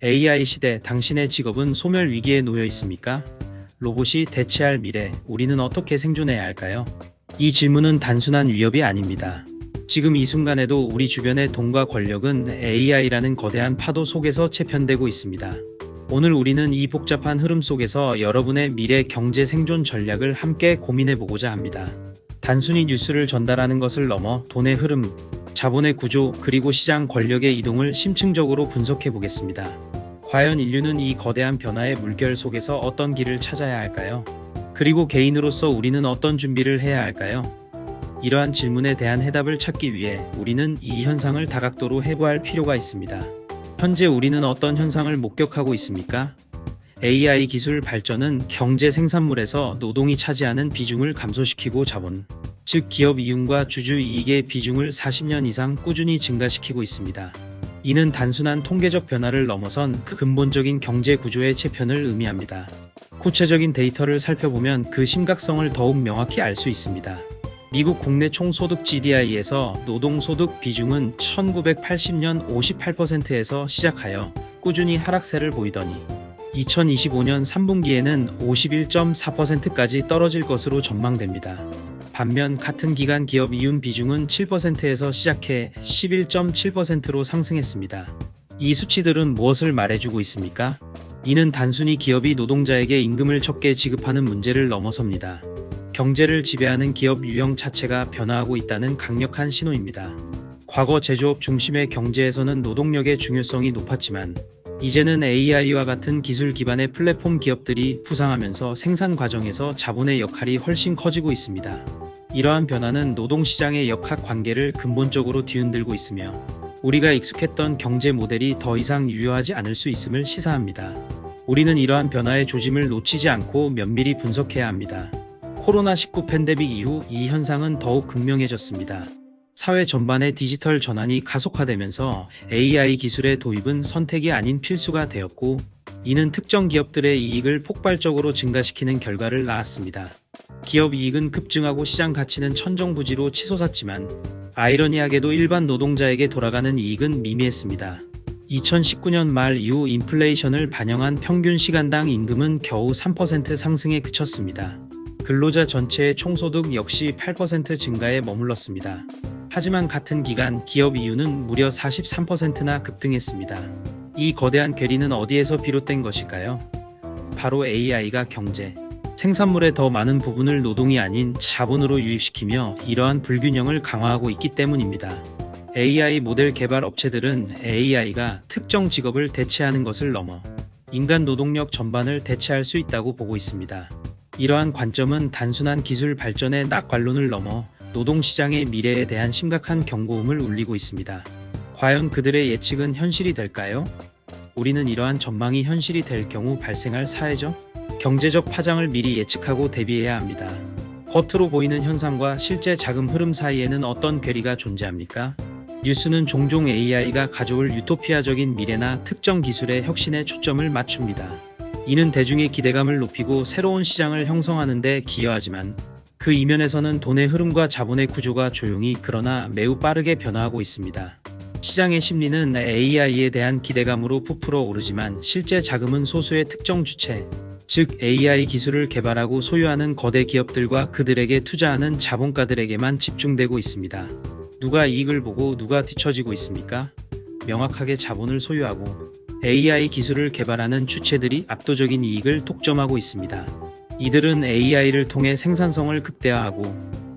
AI 시대, 당신의 직업은 소멸 위기에 놓여 있습니까? 로봇이 대체할 미래, 우리는 어떻게 생존해야 할까요? 이 질문은 단순한 위협이 아닙니다. 지금 이 순간에도 우리 주변의 돈과 권력은 AI라는 거대한 파도 속에서 재편되고 있습니다. 오늘 우리는 이 복잡한 흐름 속에서 여러분의 미래 경제 생존 전략을 함께 고민해보고자 합니다. 단순히 뉴스를 전달하는 것을 넘어 돈의 흐름, 자본의 구조, 그리고 시장 권력의 이동을 심층적으로 분석해보겠습니다. 과연 인류는 이 거대한 변화의 물결 속에서 어떤 길을 찾아야 할까요? 그리고 개인으로서 우리는 어떤 준비를 해야 할까요? 이러한 질문에 대한 해답을 찾기 위해 우리는 이 현상을 다각도로 해부할 필요가 있습니다. 현재 우리는 어떤 현상을 목격하고 있습니까? AI 기술 발전은 경제 생산물에서 노동이 차지하는 비중을 감소시키고 자본, 즉 기업 이윤과 주주 이익의 비중을 40년 이상 꾸준히 증가시키고 있습니다. 이는 단순한 통계적 변화를 넘어선 그 근본적인 경제 구조의 재편을 의미합니다. 구체적인 데이터를 살펴보면 그 심각성을 더욱 명확히 알 수 있습니다. 미국 국내 총소득 GDI에서 노동소득 비중은 1980년 58%에서 시작하여 꾸준히 하락세를 보이더니 2025년 3분기에는 51.4%까지 떨어질 것으로 전망됩니다. 반면 같은 기간 기업 이윤 비중은 7%에서 시작해 11.7%로 상승했습니다. 이 수치들은 무엇을 말해주고 있습니까? 이는 단순히 기업이 노동자에게 임금을 적게 지급하는 문제를 넘어섭니다. 경제를 지배하는 기업 유형 자체가 변화하고 있다는 강력한 신호입니다. 과거 제조업 중심의 경제에서는 노동력의 중요성이 높았지만 이제는 AI와 같은 기술 기반의 플랫폼 기업들이 부상하면서 생산 과정에서 자본의 역할이 훨씬 커지고 있습니다. 이러한 변화는 노동시장의 역학 관계를 근본적으로 뒤흔들고 있으며 우리가 익숙했던 경제 모델이 더 이상 유효하지 않을 수 있음을 시사합니다. 우리는 이러한 변화의 조짐을 놓치지 않고 면밀히 분석해야 합니다. 코로나19 팬데믹 이후 이 현상은 더욱 극명해졌습니다. 사회 전반의 디지털 전환이 가속화되면서 AI 기술의 도입은 선택이 아닌 필수가 되었고, 이는 특정 기업들의 이익을 폭발적으로 증가시키는 결과를 낳았습니다. 기업 이익은 급증하고 시장 가치는 천정부지로 치솟았지만 아이러니하게도 일반 노동자에게 돌아가는 이익은 미미했습니다. 2019년 말 이후 인플레이션을 반영한 평균 시간당 임금은 겨우 3% 상승에 그쳤습니다. 근로자 전체의 총소득 역시 8% 증가에 머물렀습니다. 하지만 같은 기간 기업 이윤은 무려 43%나 급등했습니다. 이 거대한 괴리는 어디에서 비롯된 것일까요? 바로 AI가 경제, 생산물의 더 많은 부분을 노동이 아닌 자본으로 유입시키며 이러한 불균형을 강화하고 있기 때문입니다. AI 모델 개발 업체들은 AI가 특정 직업을 대체하는 것을 넘어 인간 노동력 전반을 대체할 수 있다고 보고 있습니다. 이러한 관점은 단순한 기술 발전의 낙관론을 넘어 노동시장의 미래에 대한 심각한 경고음을 울리고 있습니다. 과연 그들의 예측은 현실이 될까요? 우리는 이러한 전망이 현실이 될 경우 발생할 사회적, 경제적 파장을 미리 예측하고 대비해야 합니다. 겉으로 보이는 현상과 실제 자금 흐름 사이에는 어떤 괴리가 존재합니까? 뉴스는 종종 AI가 가져올 유토피아적인 미래나 특정 기술의 혁신에 초점을 맞춥니다. 이는 대중의 기대감을 높이고 새로운 시장을 형성하는 데 기여하지만 그 이면에서는 돈의 흐름과 자본의 구조가 조용히 그러나 매우 빠르게 변화하고 있습니다. 시장의 심리는 AI에 대한 기대감으로 부풀어 오르지만 실제 자금은 소수의 특정 주체, 즉 AI 기술을 개발하고 소유하는 거대 기업들과 그들에게 투자하는 자본가들에게만 집중되고 있습니다. 누가 이익을 보고 누가 뒤처지고 있습니까? 명확하게 자본을 소유하고 AI 기술을 개발하는 주체들이 압도적인 이익을 독점하고 있습니다. 이들은 AI를 통해 생산성을 극대화하고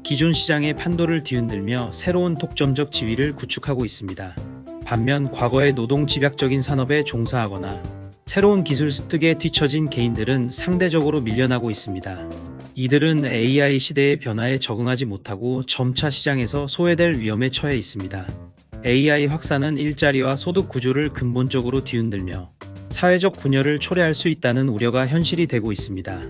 기존 시장의 판도를 뒤흔들며 새로운 독점적 지위를 구축하고 있습니다. 반면 과거의 노동 집약적인 산업에 종사하거나 새로운 기술 습득에 뒤처진 개인들은 상대적으로 밀려나고 있습니다. 이들은 AI 시대의 변화에 적응하지 못하고 점차 시장에서 소외될 위험에 처해 있습니다. AI 확산은 일자리와 소득 구조를 근본적으로 뒤흔들며 사회적 분열을 초래할 수 있다는 우려가 현실이 되고 있습니다.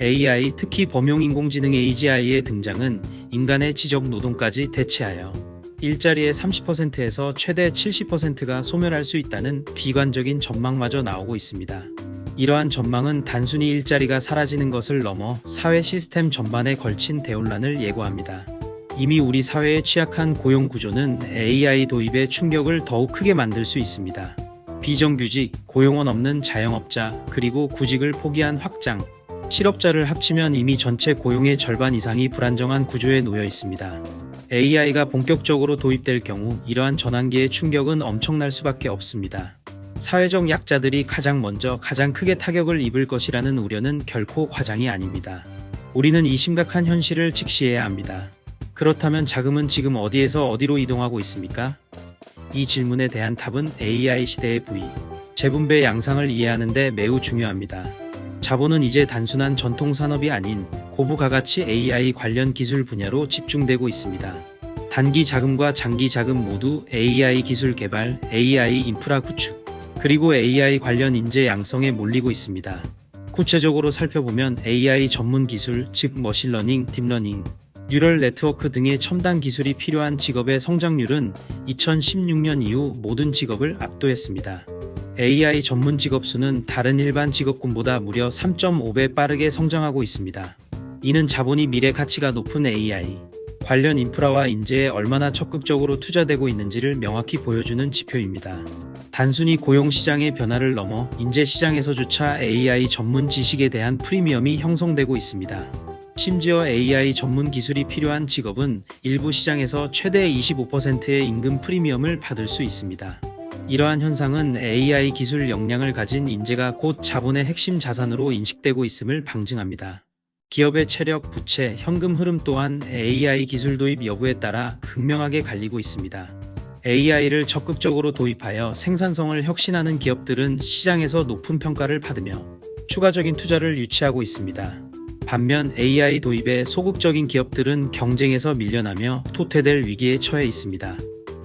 AI, 특히 범용 인공지능 AGI의 등장은 인간의 지적 노동까지 대체하여 일자리의 30%에서 최대 70%가 소멸할 수 있다는 비관적인 전망마저 나오고 있습니다. 이러한 전망은 단순히 일자리가 사라지는 것을 넘어 사회 시스템 전반에 걸친 대혼란을 예고합니다. 이미 우리 사회의 취약한 고용 구조는 AI 도입의 충격을 더욱 크게 만들 수 있습니다. 비정규직, 고용원 없는 자영업자, 그리고 구직을 포기한 확장, 실업자를 합치면 이미 전체 고용의 절반 이상이 불안정한 구조에 놓여 있습니다. AI가 본격적으로 도입될 경우 이러한 전환기의 충격은 엄청날 수밖에 없습니다. 사회적 약자들이 가장 먼저 가장 크게 타격을 입을 것이라는 우려는 결코 과장이 아닙니다. 우리는 이 심각한 현실을 직시해야 합니다. 그렇다면 자금은 지금 어디에서 어디로 이동하고 있습니까? 이 질문에 대한 답은 AI 시대의 부의, 재분배 양상을 이해하는 데 매우 중요합니다. 자본은 이제 단순한 전통 산업이 아닌 고부가가치 AI 관련 기술 분야로 집중되고 있습니다. 단기 자금과 장기 자금 모두 AI 기술 개발, AI 인프라 구축, 그리고 AI 관련 인재 양성에 몰리고 있습니다. 구체적으로 살펴보면 AI 전문 기술, 즉 머신러닝, 딥러닝, 뉴럴 네트워크 등의 첨단 기술이 필요한 직업의 성장률은 2016년 이후 모든 직업을 압도했습니다. AI 전문 직업 수는 다른 일반 직업군보다 무려 3.5배 빠르게 성장하고 있습니다. 이는 자본이 미래 가치가 높은 AI 관련 인프라와 인재에 얼마나 적극적으로 투자되고 있는지를 명확히 보여주는 지표입니다. 단순히 고용 시장의 변화를 넘어 인재 시장에서조차 AI 전문 지식에 대한 프리미엄이 형성되고 있습니다. 심지어 AI 전문 기술이 필요한 직업은 일부 시장에서 최대 25%의 임금 프리미엄을 받을 수 있습니다. 이러한 현상은 AI 기술 역량을 가진 인재가 곧 자본의 핵심 자산으로 인식되고 있음을 방증합니다. 기업의 체력, 부채, 현금 흐름 또한 AI 기술 도입 여부에 따라 극명하게 갈리고 있습니다. AI를 적극적으로 도입하여 생산성을 혁신하는 기업들은 시장에서 높은 평가를 받으며 추가적인 투자를 유치하고 있습니다. 반면 AI 도입에 소극적인 기업들은 경쟁에서 밀려나며 토태될 위기에 처해 있습니다.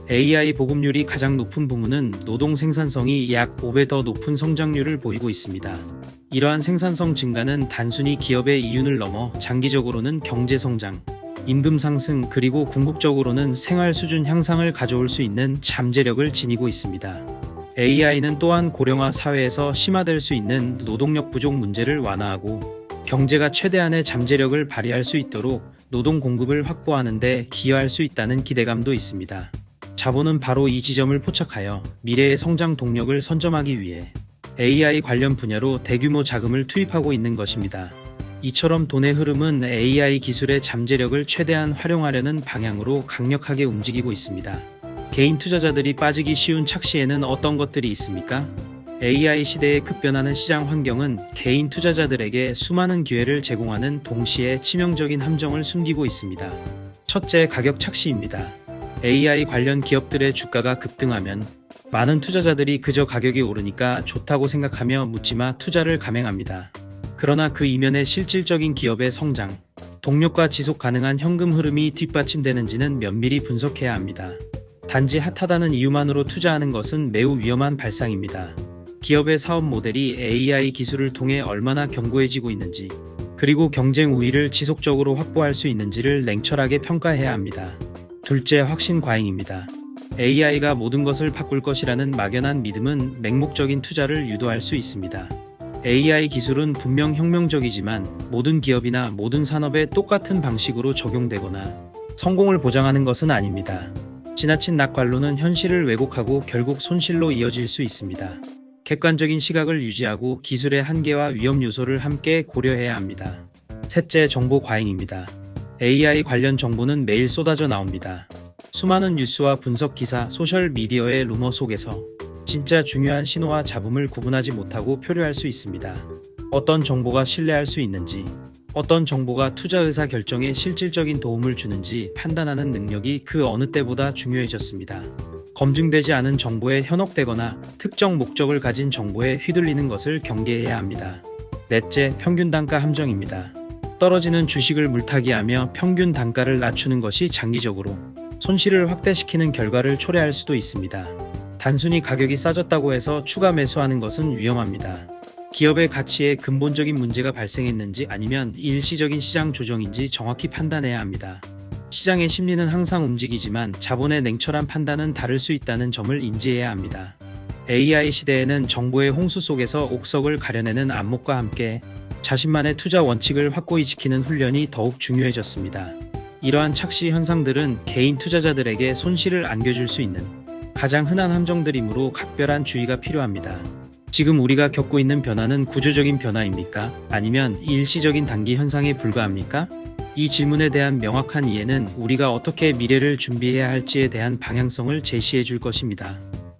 AI 보급률이 가장 높은 부문은 노동 생산성이 약 5배 더 높은 성장률을 보이고 있습니다. 이러한 생산성 증가는 단순히 기업의 이윤을 넘어 장기적으로는 경제 성장, 임금 상승, 그리고 궁극적으로는 생활 수준 향상을 가져올 수 있는 잠재력을 지니고 있습니다. AI는 또한 고령화 사회에서 심화될 수 있는 노동력 부족 문제를 완화하고 경제가 최대한의 잠재력을 발휘할 수 있도록 노동 공급을 확보하는 데 기여할 수 있다는 기대감도 있습니다. 자본은 바로 이 지점을 포착하여 미래의 성장 동력을 선점하기 위해 AI 관련 분야로 대규모 자금을 투입하고 있는 것입니다. 이처럼 돈의 흐름은 AI 기술의 잠재력을 최대한 활용하려는 방향으로 강력하게 움직이고 있습니다. 개인 투자자들이 빠지기 쉬운 착시에는 어떤 것들이 있습니까? AI 시대의 급변하는 시장 환경은 개인 투자자들에게 수많은 기회를 제공하는 동시에 치명적인 함정을 숨기고 있습니다. 첫째, 가격 착시입니다. AI 관련 기업들의 주가가 급등하면 많은 투자자들이 그저 가격이 오르니까 좋다고 생각하며 묻지마 투자를 감행합니다. 그러나 그 이면에 실질적인 기업의 성장, 동력과 지속 가능한 현금 흐름이 뒷받침되는지는 면밀히 분석해야 합니다. 단지 핫하다는 이유만으로 투자하는 것은 매우 위험한 발상입니다. 기업의 사업 모델이 AI 기술을 통해 얼마나 견고해지고 있는지, 그리고 경쟁 우위를 지속적으로 확보할 수 있는지를 냉철하게 평가해야 합니다. 둘째, 확신 과잉입니다. AI가 모든 것을 바꿀 것이라는 막연한 믿음은 맹목적인 투자를 유도할 수 있습니다. AI 기술은 분명 혁명적이지만 모든 기업이나 모든 산업에 똑같은 방식으로 적용되거나 성공을 보장하는 것은 아닙니다. 지나친 낙관론은 현실을 왜곡하고 결국 손실로 이어질 수 있습니다. 객관적인 시각을 유지하고 기술의 한계와 위험 요소를 함께 고려해야 합니다. 셋째, 정보 과잉입니다. AI 관련 정보는 매일 쏟아져 나옵니다. 수많은 뉴스와 분석 기사, 소셜 미디어의 루머 속에서 진짜 중요한 신호와 잡음을 구분하지 못하고 표류할 수 있습니다. 어떤 정보가 신뢰할 수 있는지, 어떤 정보가 투자 의사 결정에 실질적인 도움을 주는지 판단하는 능력이 그 어느 때보다 중요해졌습니다. 검증되지 않은 정보에 현혹되거나 특정 목적을 가진 정보에 휘둘리는 것을 경계해야 합니다. 넷째, 평균 단가 함정입니다. 떨어지는 주식을 물타기하며 평균 단가를 낮추는 것이 장기적으로 손실을 확대시키는 결과를 초래할 수도 있습니다. 단순히 가격이 싸졌다고 해서 추가 매수하는 것은 위험합니다. 기업의 가치에 근본적인 문제가 발생했는지 아니면 일시적인 시장 조정인지 정확히 판단해야 합니다. 시장의 심리는 항상 움직이지만 자본의 냉철한 판단은 다를 수 있다는 점을 인지해야 합니다. AI 시대에는 정보의 홍수 속에서 옥석을 가려내는 안목과 함께 자신만의 투자 원칙을 확고히 지키는 훈련이 더욱 중요해졌습니다. 이러한 착시 현상들은 개인 투자자들에게 손실을 안겨줄 수 있는 가장 흔한 함정들이므로 각별한 주의가 필요합니다. 지금 우리가 겪고 있는 변화는 구조적인 변화입니까? 아니면 일시적인 단기 현상에 불과합니까? 이 질문에 대한 명확한 이해는 우리가 어떻게 미래를 준비해야 할지에 대한 방향성을 제시해 줄 것입니다.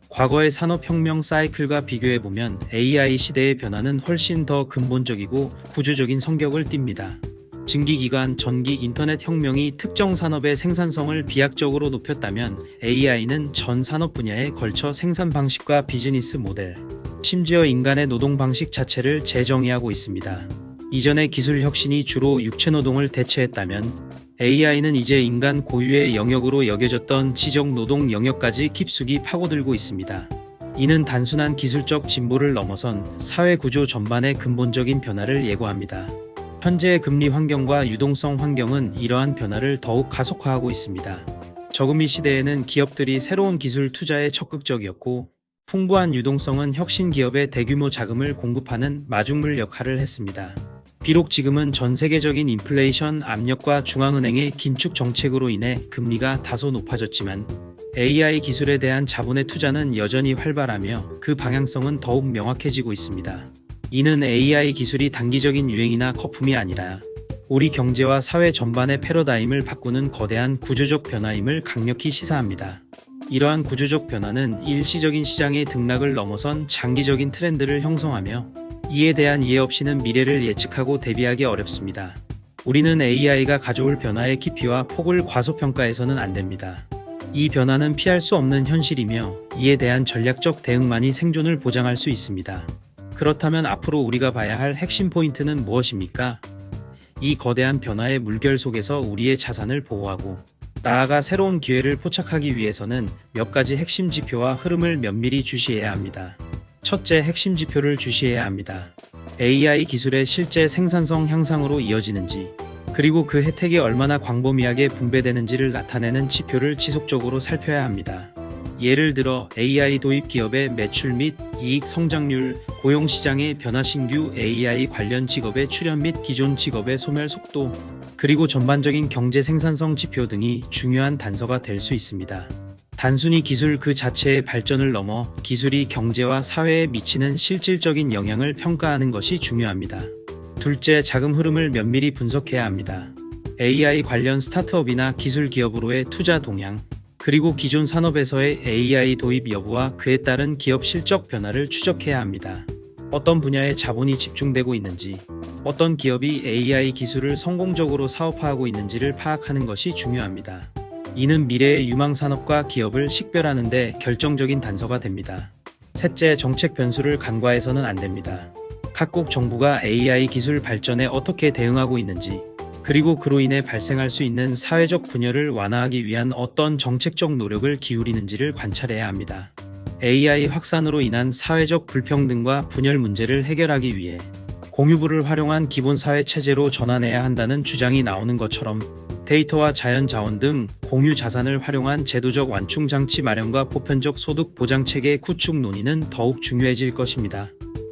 과거의 산업혁명 사이클과 비교해보면 AI 시대의 변화는 훨씬 더 근본적이고 구조적인 성격을 띱니다. 증기기관, 전기, 인터넷 혁명이 특정 산업의 생산성을 비약적으로 높였다면 AI는 전 산업 분야에 걸쳐 생산 방식과 비즈니스 모델, 심지어 인간의 노동 방식 자체를 재정의하고 있습니다. 이전의 기술 혁신이 주로 육체 노동을 대체했다면 AI는 이제 인간 고유의 영역으로 여겨졌던 지적 노동 영역까지 깊숙이 파고들고 있습니다. 이는 단순한 기술적 진보를 넘어선 사회 구조 전반의 근본적인 변화를 예고합니다. 현재의 금리 환경과 유동성 환경은 이러한 변화를 더욱 가속화하고 있습니다. 저금리 시대에는 기업들이 새로운 기술 투자에 적극적이었고, 풍부한 유동성은 혁신 기업에 대규모 자금을 공급하는 마중물 역할을 했습니다. 비록 지금은 전 세계적인 인플레이션 압력과 중앙은행의 긴축 정책으로 인해 금리가 다소 높아졌지만 AI 기술에 대한 자본의 투자는 여전히 활발하며 그 방향성은 더욱 명확해지고 있습니다. 이는 AI 기술이 단기적인 유행이나 거품이 아니라 우리 경제와 사회 전반의 패러다임을 바꾸는 거대한 구조적 변화임을 강력히 시사합니다. 이러한 구조적 변화는 일시적인 시장의 등락을 넘어선 장기적인 트렌드를 형성하며 이에 대한 이해 없이는 미래를 예측하고 대비하기 어렵습니다. 우리는 AI가 가져올 변화의 깊이와 폭을 과소평가해서는 안 됩니다. 이 변화는 피할 수 없는 현실이며 이에 대한 전략적 대응만이 생존을 보장할 수 있습니다. 그렇다면 앞으로 우리가 봐야 할 핵심 포인트는 무엇입니까? 이 거대한 변화의 물결 속에서 우리의 자산을 보호하고 나아가 새로운 기회를 포착하기 위해서는 몇 가지 핵심 지표와 흐름을 면밀히 주시해야 합니다. 첫째, 핵심 지표를 주시해야 합니다. AI 기술의 실제 생산성 향상으로 이어지는지, 그리고 그 혜택이 얼마나 광범위하게 분배되는지를 나타내는 지표를 지속적으로 살펴야 합니다. 예를 들어 AI 도입 기업의 매출 및 이익 성장률, 고용시장의 변화, 신규 AI 관련 직업의 출현 및 기존 직업의 소멸 속도, 그리고 전반적인 경제 생산성 지표 등이 중요한 단서가 될 수 있습니다. 단순히 기술 그 자체의 발전을 넘어 기술이 경제와 사회에 미치는 실질적인 영향을 평가하는 것이 중요합니다. 둘째, 자금 흐름을 면밀히 분석해야 합니다. AI 관련 스타트업이나 기술 기업으로의 투자 동향, 그리고 기존 산업에서의 AI 도입 여부와 그에 따른 기업 실적 변화를 추적해야 합니다. 어떤 분야에 자본이 집중되고 있는지, 어떤 기업이 AI 기술을 성공적으로 사업화하고 있는지를 파악하는 것이 중요합니다. 이는 미래의 유망 산업과 기업을 식별하는 데 결정적인 단서가 됩니다. 셋째, 정책 변수를 간과해서는 안 됩니다. 각국 정부가 AI 기술 발전에 어떻게 대응하고 있는지, 그리고 그로 인해 발생할 수 있는 사회적 분열을 완화하기 위한 어떤 정책적 노력을 기울이는지를 관찰해야 합니다. AI 확산으로 인한 사회적 불평등과 분열 문제를 해결하기 위해 공유부를 활용한 기본 사회 체제로 전환해야 한다는 주장이 나오는 것처럼 데이터와 자연자원 등 공유 자산을 활용한 제도적 완충 장치 마련과 보편적 소득 보장 체계 구축 논의는 더욱 중요해질 것입니다.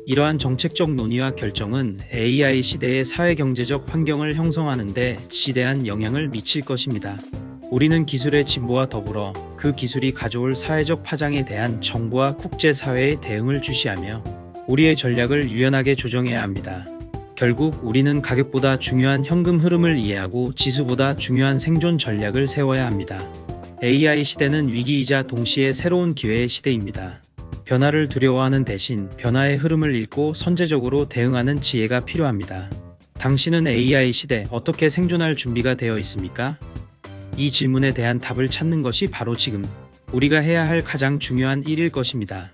이러한 정책적 논의와 결정은 AI 시대의 사회경제적 환경을 형성하는 데 지대한 영향을 미칠 것입니다. 우리는 기술의 진보와 더불어 그 기술이 가져올 사회적 파장에 대한 정부와 국제사회의 대응을 주시하며 우리의 전략을 유연하게 조정해야 합니다. 결국 우리는 가격보다 중요한 현금 흐름을 이해하고 지수보다 중요한 생존 전략을 세워야 합니다. AI 시대는 위기이자 동시에 새로운 기회의 시대입니다. 변화를 두려워하는 대신 변화의 흐름을 읽고 선제적으로 대응하는 지혜가 필요합니다. 당신은 AI 시대 어떻게 생존할 준비가 되어 있습니까? 이 질문에 대한 답을 찾는 것이 바로 지금 우리가 해야 할 가장 중요한 일일 것입니다.